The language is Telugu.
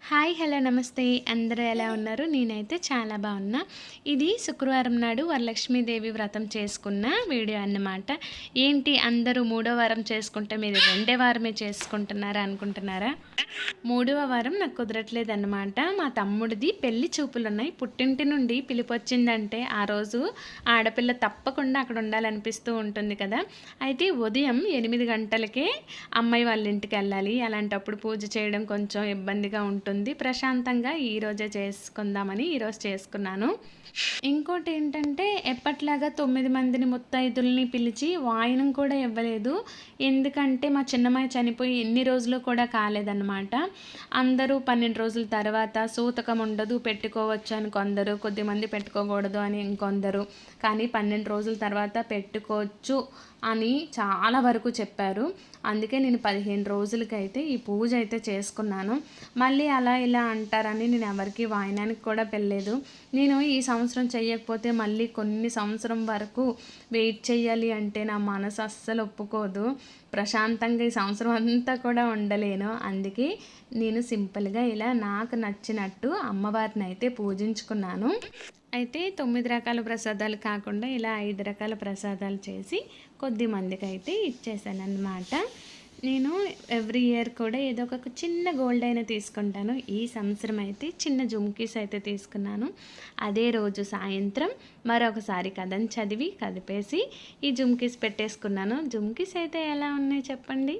హాయ్ హలో నమస్తే అందరూ ఎలా ఉన్నారు? నేనైతే చాలా బాగున్నా. ఇది శుక్రవారం నాడు వరలక్ష్మీదేవి వ్రతం చేసుకున్న వీడియో అన్నమాట. ఏంటి అందరూ మూడో వారం చేసుకుంటే మీరు రెండే వారమే చేసుకుంటున్నారా అనుకుంటున్నారా? మూడవ వారం నాకు కుదరట్లేదన్నమాట. మా తమ్ముడిది పెళ్లి చూపులున్నాయి. పుట్టింటి నుండి పిలిపొచ్చిందంటే ఆ రోజు ఆడపిల్ల తప్పకుండా అక్కడ ఉండాలనిపిస్తూ ఉంటుంది కదా. అయితే ఉదయం 8 గంటలకే అమ్మాయి వాళ్ళ ఇంటికి వెళ్ళాలి. అలాంటప్పుడు పూజ చేయడం కొంచెం ఇబ్బందిగా ఉంటుంది. ప్రశాంతంగా ఈరోజే చేసుకుందామని ఈరోజు చేసుకున్నాను. ఇంకోటి ఏంటంటే ఎప్పట్లాగా 9 మందిని ముత్తైదుల్ని పిలిచి వాయనం కూడా ఇవ్వలేదు. ఎందుకంటే మా చిన్నమ్మాయి చనిపోయి ఎన్ని రోజులు కూడా కాలేదన్నమాట. అందరూ 12 రోజుల తర్వాత సూతకం ఉండదు పెట్టుకోవచ్చు అని కొందరు, కొద్దిమంది పెట్టుకోకూడదు అని ఇంకొందరు. కానీ 12 రోజుల తర్వాత పెట్టుకోవచ్చు అని చాలా వరకు చెప్పారు. అందుకే నేను 15 రోజులకైతే ఈ పూజ అయితే చేసుకున్నాను. మళ్ళీ అలా ఇలా అంటారని నేను ఎవరికి వాయనానికి కూడా వెళ్ళలేదు. నేను ఈ సంవత్సరం చేయకపోతే మళ్ళీ కొన్ని సంవత్సరం వరకు వెయిట్ చేయాలి అంటే నా మనసు అస్సలు ఒప్పుకోదు. ప్రశాంతంగా ఈ సంవత్సరం అంతా కూడా ఉండలేను. అందుకే నేను సింపుల్గా ఇలా నాకు నచ్చినట్టు అమ్మవారిని అయితే పూజించుకున్నాను. అయితే 9 రకాల ప్రసాదాలు కాకుండా ఇలా 5 రకాల ప్రసాదాలు చేసి కొద్ది మందికి అయితే ఇచ్చేసానన్నమాట. నేను ఎవ్రీ ఇయర్ కూడా ఏదో ఒక చిన్న గోల్డ్ అయినా తీసుకుంటాను. ఈ సంవత్సరం అయితే చిన్న జుమ్కీస్ అయితే తీసుకున్నాను. అదే రోజు సాయంత్రం మరొకసారి కథను చదివి కదిపేసి ఈ జుమ్కీస్ పెట్టేసుకున్నాను. జుమ్కీస్ అయితే ఎలా ఉన్నాయి చెప్పండి?